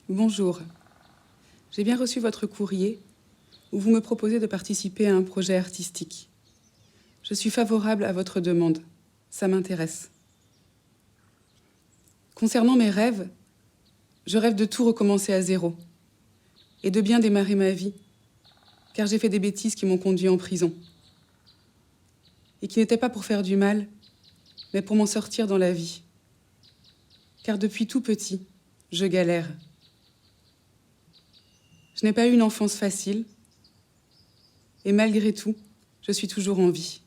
Bonjour. J'ai bien reçu votre courrier où vous me proposez de participer à un projet artistique. Je suis favorable à votre demande. Ça m'intéresse. Concernant mes rêves, je rêve de tout recommencer à zéro et de bien démarrer ma vie, car j'ai fait des bêtises qui m'ont conduit en prison et qui n'étaient pas pour faire du mal, mais pour m'en sortir dans la vie. Car depuis tout petit, je galère. Je n'ai pas eu une enfance facile et malgré tout, je suis toujours en vie.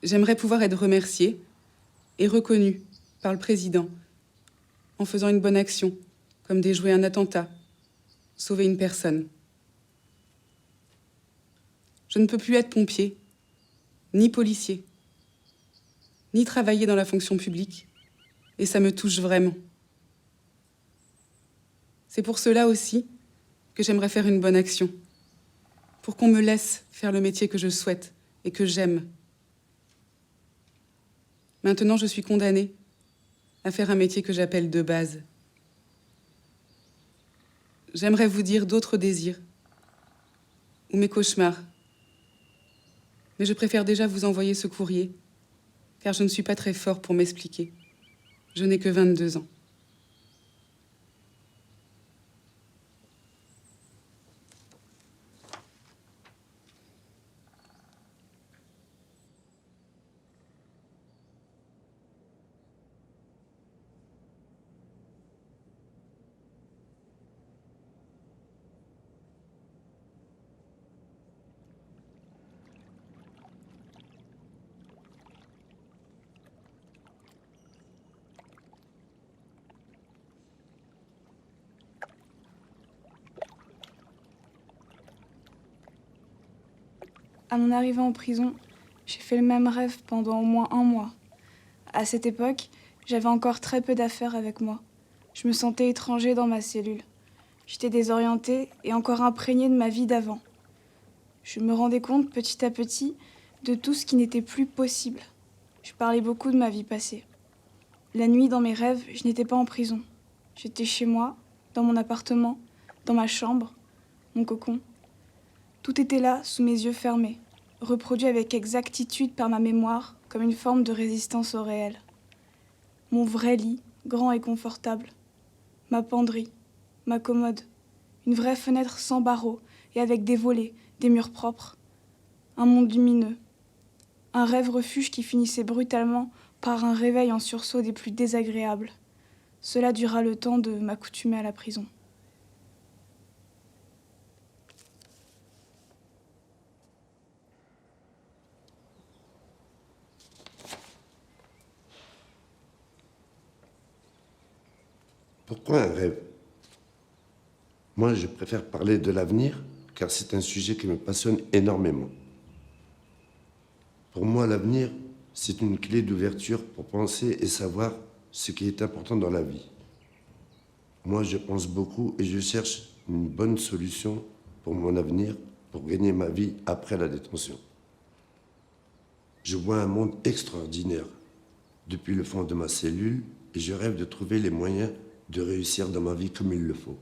J'aimerais pouvoir être remerciée et reconnue par le président en faisant une bonne action, comme déjouer un attentat, sauver une personne. Je ne peux plus être pompier, ni policier, ni travailler dans la fonction publique, et ça me touche vraiment. C'est pour cela aussi que j'aimerais faire une bonne action, pour qu'on me laisse faire le métier que je souhaite et que j'aime. Maintenant, je suis condamnée à faire un métier que j'appelle de base. J'aimerais vous dire d'autres désirs ou mes cauchemars, mais je préfère déjà vous envoyer ce courrier, car je ne suis pas très fort pour m'expliquer. Je n'ai que 22 ans. À mon arrivée en prison, j'ai fait le même rêve pendant au moins un mois. À cette époque, j'avais encore très peu d'affaires avec moi. Je me sentais étranger dans ma cellule. J'étais désorientée et encore imprégnée de ma vie d'avant. Je me rendais compte petit à petit de tout ce qui n'était plus possible. Je parlais beaucoup de ma vie passée. La nuit, dans mes rêves, je n'étais pas en prison. J'étais chez moi, dans mon appartement, dans ma chambre, mon cocon. Tout était là, sous mes yeux fermés, reproduit avec exactitude par ma mémoire, comme une forme de résistance au réel. Mon vrai lit, grand et confortable. Ma penderie, ma commode. Une vraie fenêtre sans barreaux et avec des volets, des murs propres. Un monde lumineux. Un rêve refuge qui finissait brutalement par un réveil en sursaut des plus désagréables. Cela dura le temps de m'accoutumer à la prison. Pourquoi un rêve? Moi, je préfère parler de l'avenir, car c'est un sujet qui me passionne énormément. Pour moi, l'avenir, c'est une clé d'ouverture pour penser et savoir ce qui est important dans la vie. Moi, je pense beaucoup et je cherche une bonne solution pour mon avenir, pour gagner ma vie après la détention. Je vois un monde extraordinaire depuis le fond de ma cellule et je rêve de trouver les moyens de réussir dans ma vie comme il le faut.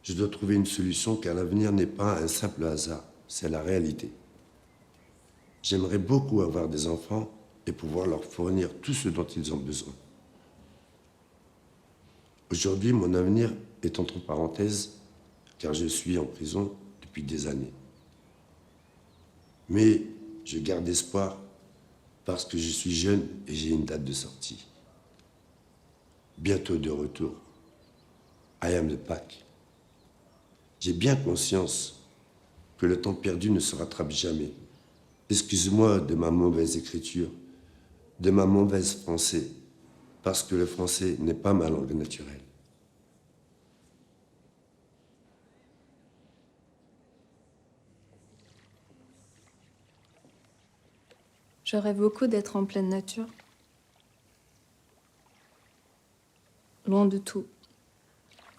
Je dois trouver une solution car l'avenir n'est pas un simple hasard, c'est la réalité. J'aimerais beaucoup avoir des enfants et pouvoir leur fournir tout ce dont ils ont besoin. Aujourd'hui, mon avenir est entre parenthèses car je suis en prison depuis des années. Mais je garde espoir parce que je suis jeune et j'ai une date de sortie. Bientôt de retour. I am the pack. J'ai bien conscience que le temps perdu ne se rattrape jamais. Excuse-moi de ma mauvaise écriture, de ma mauvaise français, parce que le français n'est pas ma langue naturelle. Je rêve beaucoup d'être en pleine nature. Loin de tout.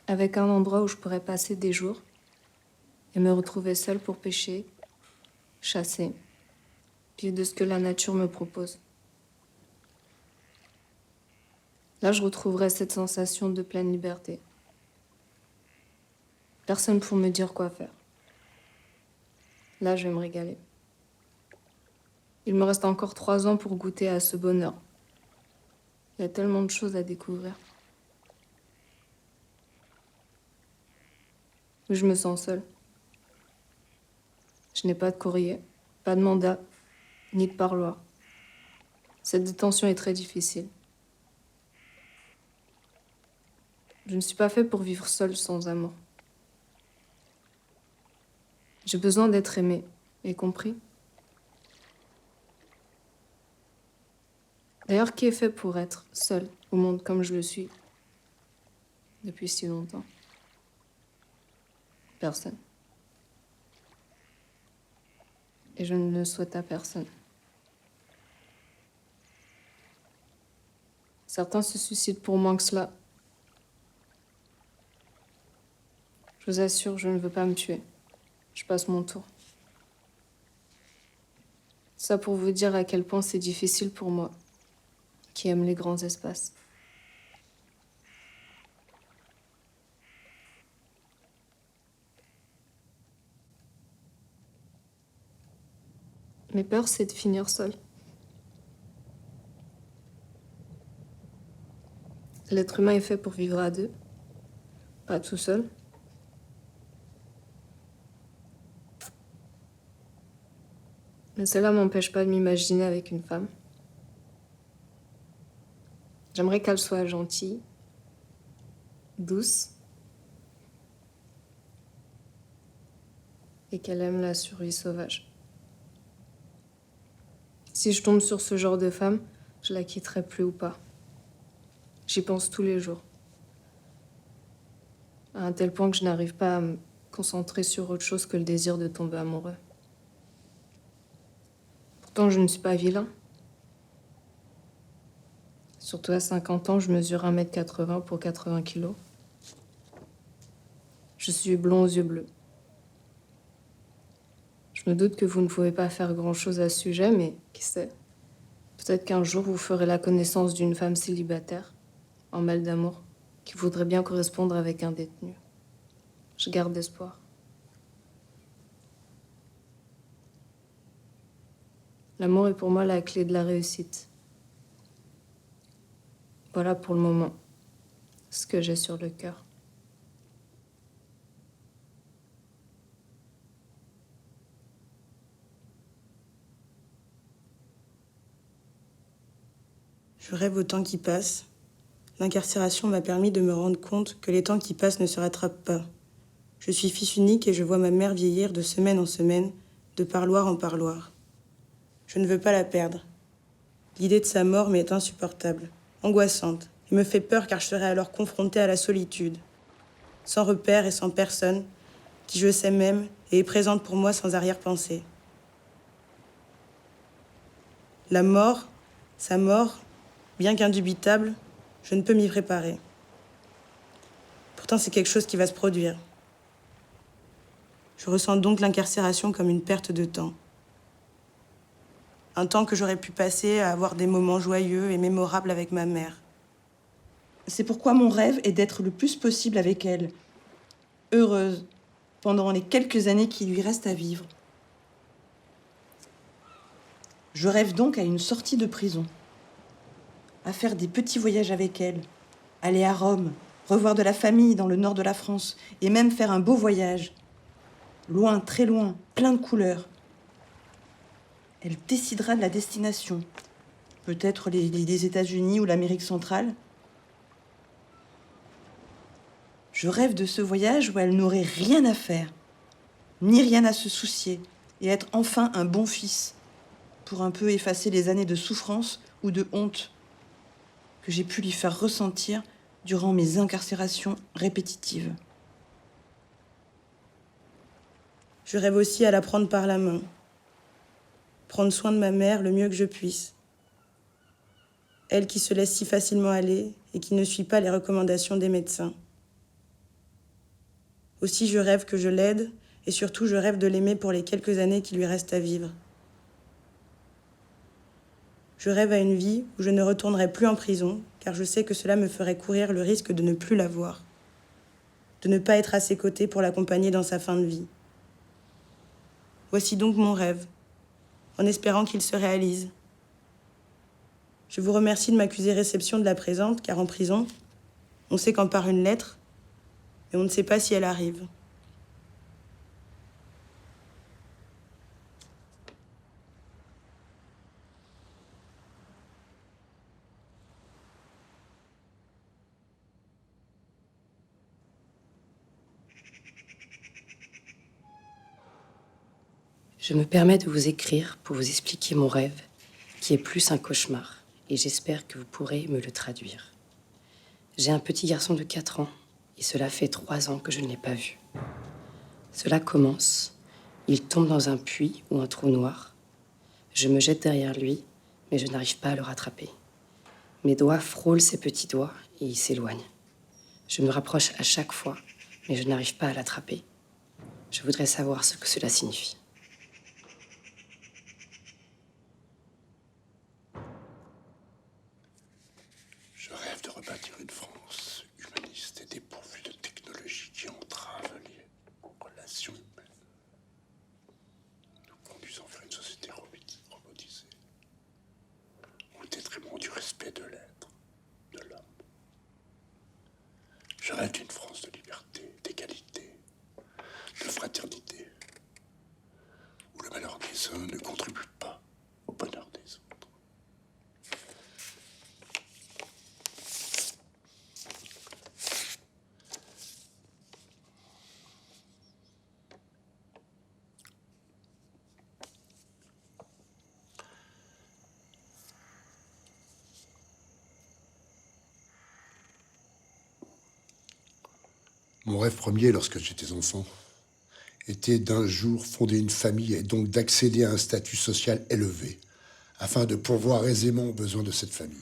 Avec un endroit où je pourrais passer des jours et me retrouver seule pour pêcher, chasser, vivre de ce que la nature me propose. Là, je retrouverai cette sensation de pleine liberté. Personne pour me dire quoi faire. Là, je vais me régaler. Il me reste encore 3 ans pour goûter à ce bonheur. Il y a tellement de choses à découvrir. Mais je me sens seule. Je n'ai pas de courrier, pas de mandat, ni de parloir. Cette détention est très difficile. Je ne suis pas faite pour vivre seule sans amour. J'ai besoin d'être aimée et compris. D'ailleurs, qui est fait pour être seul au monde comme je le suis depuis si longtemps? Personne. Et je ne le souhaite à personne. Certains se suicident pour moins que cela. Je vous assure, je ne veux pas me tuer. Je passe mon tour. Ça pour vous dire à quel point c'est difficile pour moi, qui aime les grands espaces. Mes peurs, c'est de finir seule. L'être humain est fait pour vivre à 2, pas tout seul. Mais cela m'empêche pas de m'imaginer avec une femme. J'aimerais qu'elle soit gentille, douce, et qu'elle aime la survie sauvage. Si je tombe sur ce genre de femme, je la quitterai plus ou pas. J'y pense tous les jours. À un tel point que je n'arrive pas à me concentrer sur autre chose que le désir de tomber amoureux. Pourtant, je ne suis pas vilain. Surtout à 50 ans, je mesure 1m80 pour 80 kilos. Je suis blond aux yeux bleus. Je me doute que vous ne pouvez pas faire grand-chose à ce sujet, mais qui sait? Peut-être qu'un jour, vous ferez la connaissance d'une femme célibataire, en mal d'amour, qui voudrait bien correspondre avec un détenu. Je garde espoir. L'amour est pour moi la clé de la réussite. Voilà pour le moment ce que j'ai sur le cœur. Je rêve au temps qui passe. L'incarcération m'a permis de me rendre compte que les temps qui passent ne se rattrapent pas. Je suis fils unique et je vois ma mère vieillir de semaine en semaine, de parloir en parloir. Je ne veux pas la perdre. L'idée de sa mort m'est insupportable, angoissante, et me fait peur car je serai alors confrontée à la solitude, sans repère et sans personne, qui je sais même et est présente pour moi sans arrière-pensée. La mort, sa mort, bien qu'indubitable, je ne peux m'y préparer. Pourtant, c'est quelque chose qui va se produire. Je ressens donc l'incarcération comme une perte de temps. Un temps que j'aurais pu passer à avoir des moments joyeux et mémorables avec ma mère. C'est pourquoi mon rêve est d'être le plus possible avec elle, heureuse, pendant les quelques années qui lui restent à vivre. Je rêve donc à une sortie de prison, à faire des petits voyages avec elle, aller à Rome, revoir de la famille dans le nord de la France, et même faire un beau voyage, loin, très loin, plein de couleurs. Elle décidera de la destination, peut-être les États-Unis ou l'Amérique centrale. Je rêve de ce voyage où elle n'aurait rien à faire, ni rien à se soucier, et être enfin un bon fils, pour un peu effacer les années de souffrance ou de honte que j'ai pu lui faire ressentir durant mes incarcérations répétitives. Je rêve aussi à la prendre par la main, prendre soin de ma mère le mieux que je puisse. Elle qui se laisse si facilement aller et qui ne suit pas les recommandations des médecins. Aussi, je rêve que je l'aide et surtout, je rêve de l'aimer pour les quelques années qui lui restent à vivre. Je rêve à une vie où je ne retournerai plus en prison, car car je sais que cela me ferait courir le risque de ne plus la voir, de ne pas être à ses côtés pour l'accompagner dans sa fin de vie. Voici donc mon rêve, en espérant qu'il se réalise. Je vous remercie de m'accuser réception de la présente, car en prison, on sait quand part une lettre, mais on ne sait pas si elle arrive. Je me permets de vous écrire pour vous expliquer mon rêve, qui est plus un cauchemar, et j'espère que vous pourrez me le traduire. J'ai un petit garçon de 4 ans, et cela fait 3 ans que je ne l'ai pas vu. Cela commence, il tombe dans un puits ou un trou noir. Je me jette derrière lui, mais je n'arrive pas à le rattraper. Mes doigts frôlent ses petits doigts, et il s'éloigne. Je me rapproche à chaque fois, mais je n'arrive pas à l'attraper. Je voudrais savoir ce que cela signifie. Je rêve de rebâtir une France humaniste et dépourvue de technologies qui entravent les relations humaines, nous conduisant vers une société robotisée, au détriment du respect de l'être, de l'homme. Je rêve d'une France de liberté, d'égalité, de fraternité, où le malheur des uns ne contribue pas au bonheur des autres. Mon rêve premier, lorsque j'étais enfant, était d'un jour fonder une famille et donc d'accéder à un statut social élevé, afin de pourvoir aisément aux besoins de cette famille.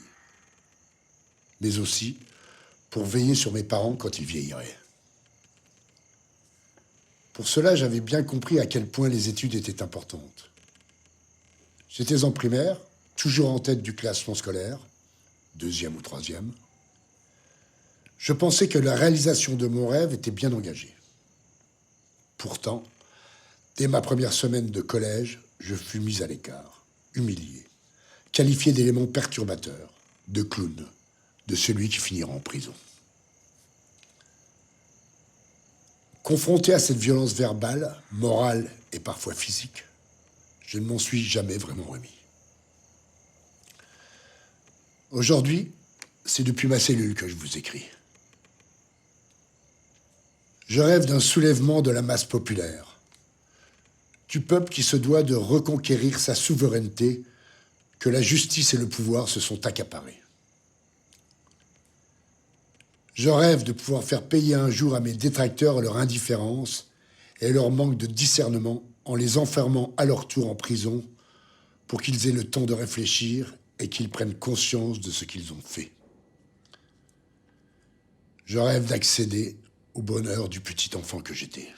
Mais aussi pour veiller sur mes parents quand ils vieilliraient. Pour cela, j'avais bien compris à quel point les études étaient importantes. J'étais en primaire, toujours en tête du classement scolaire, 2e ou 3e. Je pensais que la réalisation de mon rêve était bien engagée. Pourtant, dès ma première semaine de collège, je fus mis à l'écart, humilié, qualifié d'élément perturbateur, de clown, de celui qui finira en prison. Confronté à cette violence verbale, morale et parfois physique, je ne m'en suis jamais vraiment remis. Aujourd'hui, c'est depuis ma cellule que je vous écris. Je rêve d'un soulèvement de la masse populaire, du peuple qui se doit de reconquérir sa souveraineté que la justice et le pouvoir se sont accaparés. Je rêve de pouvoir faire payer un jour à mes détracteurs leur indifférence et leur manque de discernement en les enfermant à leur tour en prison pour qu'ils aient le temps de réfléchir et qu'ils prennent conscience de ce qu'ils ont fait. Je rêve d'accéder au bonheur du petit enfant que j'étais.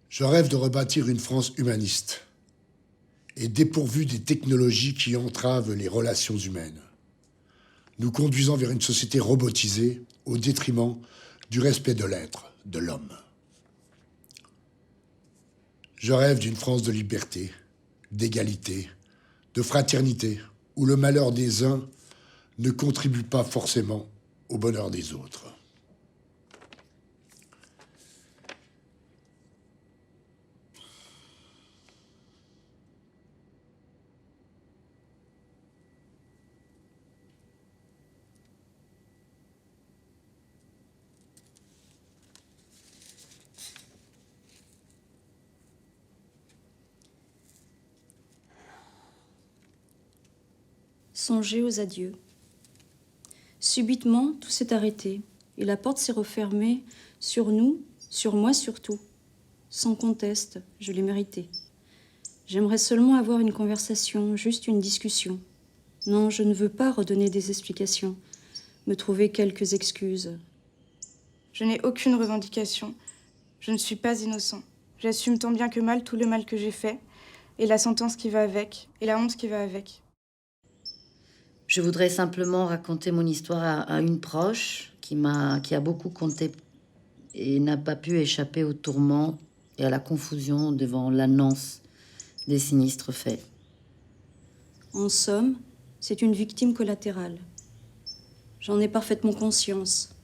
Je rêve de rebâtir une France humaniste et dépourvue des technologies qui entravent les relations humaines, nous conduisant vers une société robotisée au détriment du respect de l'être, de l'homme. Je rêve d'une France de liberté, d'égalité, de fraternité, où le malheur des uns ne contribue pas forcément au bonheur des autres. Songez aux adieux. Subitement, tout s'est arrêté et la porte s'est refermée sur nous, sur moi surtout. Sans conteste, je l'ai mérité. J'aimerais seulement avoir une conversation, juste une discussion. Non, je ne veux pas redonner des explications, me trouver quelques excuses. Je n'ai aucune revendication. Je ne suis pas innocent. J'assume tant bien que mal tout le mal que j'ai fait, et la sentence qui va avec, et la honte qui va avec. Je voudrais simplement raconter mon histoire à une proche qui a beaucoup compté et n'a pas pu échapper au tourment et à la confusion devant l'annonce des sinistres faits. En somme, c'est une victime collatérale. J'en ai parfaitement conscience.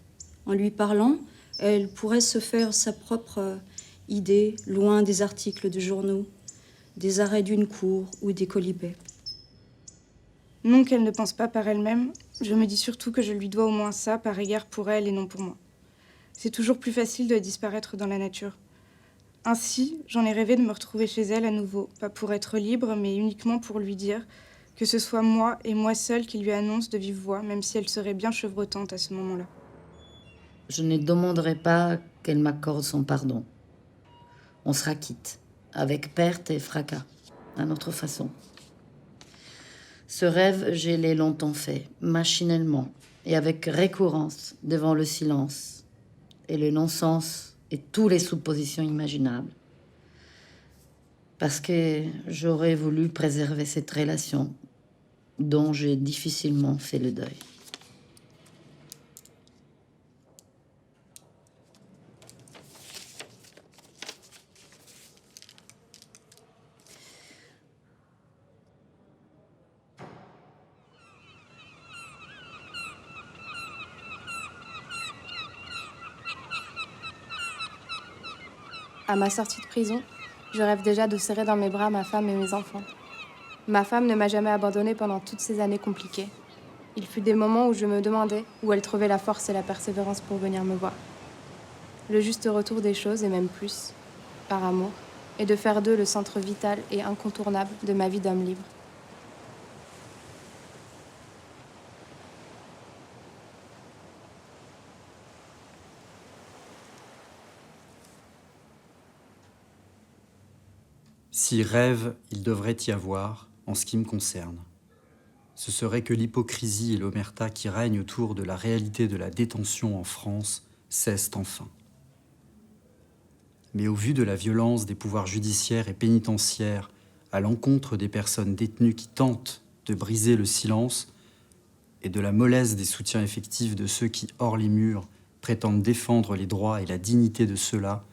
En lui parlant, elle pourrait se faire sa propre idée, loin des articles de journaux, des arrêts d'une cour ou des colibets. Non qu'elle ne pense pas par elle-même, je me dis surtout que je lui dois au moins ça par égard pour elle et non pour moi. C'est toujours plus facile de disparaître dans la nature. Ainsi, j'en ai rêvé de me retrouver chez elle à nouveau, pas pour être libre, mais uniquement pour lui dire que ce soit moi et moi seule qui lui annonce de vive voix, même si elle serait bien chevrotante à ce moment-là. Je ne demanderai pas qu'elle m'accorde son pardon. On sera quitte, avec perte et fracas, à notre façon. Ce rêve, je l'ai longtemps fait, machinalement, et avec récurrence, devant le silence, et le non-sens, et toutes les suppositions imaginables. Parce que j'aurais voulu préserver cette relation dont j'ai difficilement fait le deuil. À ma sortie de prison, je rêve déjà de serrer dans mes bras ma femme et mes enfants. Ma femme ne m'a jamais abandonnée pendant toutes ces années compliquées. Il fut des moments où je me demandais où elle trouvait la force et la persévérance pour venir me voir. Le juste retour des choses, et même plus, par amour, et de faire d'eux le centre vital et incontournable de ma vie d'homme libre. Si rêve il devrait y avoir, en ce qui me concerne, ce serait que l'hypocrisie et l'omerta qui règnent autour de la réalité de la détention en France cessent enfin. Mais au vu de la violence des pouvoirs judiciaires et pénitentiaires à l'encontre des personnes détenues qui tentent de briser le silence et de la mollesse des soutiens effectifs de ceux qui, hors les murs, prétendent défendre les droits et la dignité de ceux-là,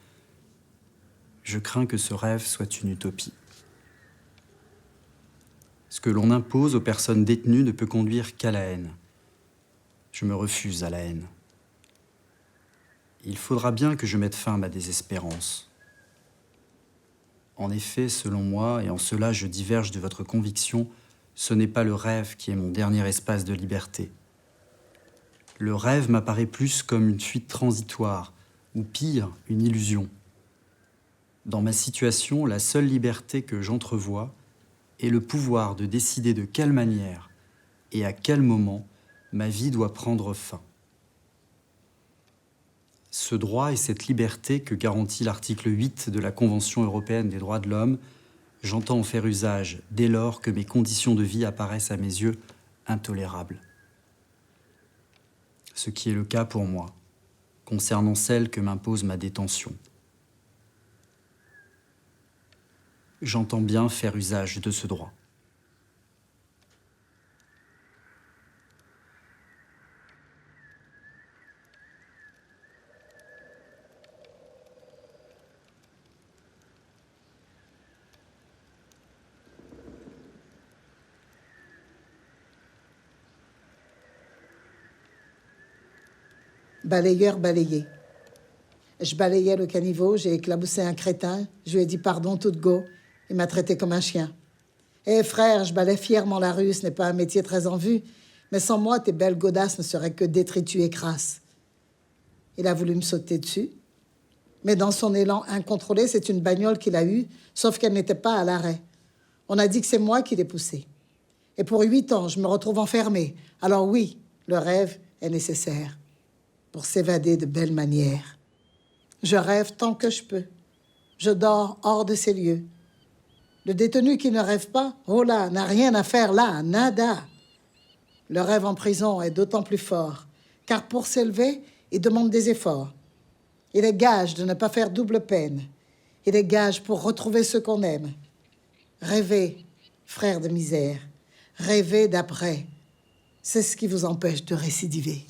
je crains que ce rêve soit une utopie. Ce que l'on impose aux personnes détenues ne peut conduire qu'à la haine. Je me refuse à la haine. Il faudra bien que je mette fin à ma désespérance. En effet, selon moi, et en cela je diverge de votre conviction, ce n'est pas le rêve qui est mon dernier espace de liberté. Le rêve m'apparaît plus comme une fuite transitoire, ou pire, une illusion. Dans ma situation, la seule liberté que j'entrevois est le pouvoir de décider de quelle manière et à quel moment ma vie doit prendre fin. Ce droit et cette liberté que garantit l'article 8 de la Convention européenne des droits de l'homme, j'entends en faire usage dès lors que mes conditions de vie apparaissent à mes yeux intolérables. Ce qui est le cas pour moi, concernant celle que m'impose ma détention. J'entends bien faire usage de ce droit. Balayeur balayé. Je balayais le caniveau, j'ai éclaboussé un crétin, je lui ai dit pardon toute go. Il m'a traité comme un chien. Eh frère, je balaye fièrement la rue, ce n'est pas un métier très en vue, mais sans moi, tes belles godasses ne seraient que détritus et crasses. Il a voulu me sauter dessus, mais dans son élan incontrôlé, c'est une bagnole qu'il a eue, sauf qu'elle n'était pas à l'arrêt. On a dit que c'est moi qui l'ai poussée. Et pour 8 ans, je me retrouve enfermée. Alors oui, le rêve est nécessaire pour s'évader de belle manière. Je rêve tant que je peux. Je dors hors de ces lieux. Le détenu qui ne rêve pas, oh là, n'a rien à faire là, nada. Le rêve en prison est d'autant plus fort, car pour s'élever, il demande des efforts. Il est gage de ne pas faire double peine. Il est gage pour retrouver ce qu'on aime. Rêver, frère de misère, rêver d'après. C'est ce qui vous empêche de récidiver.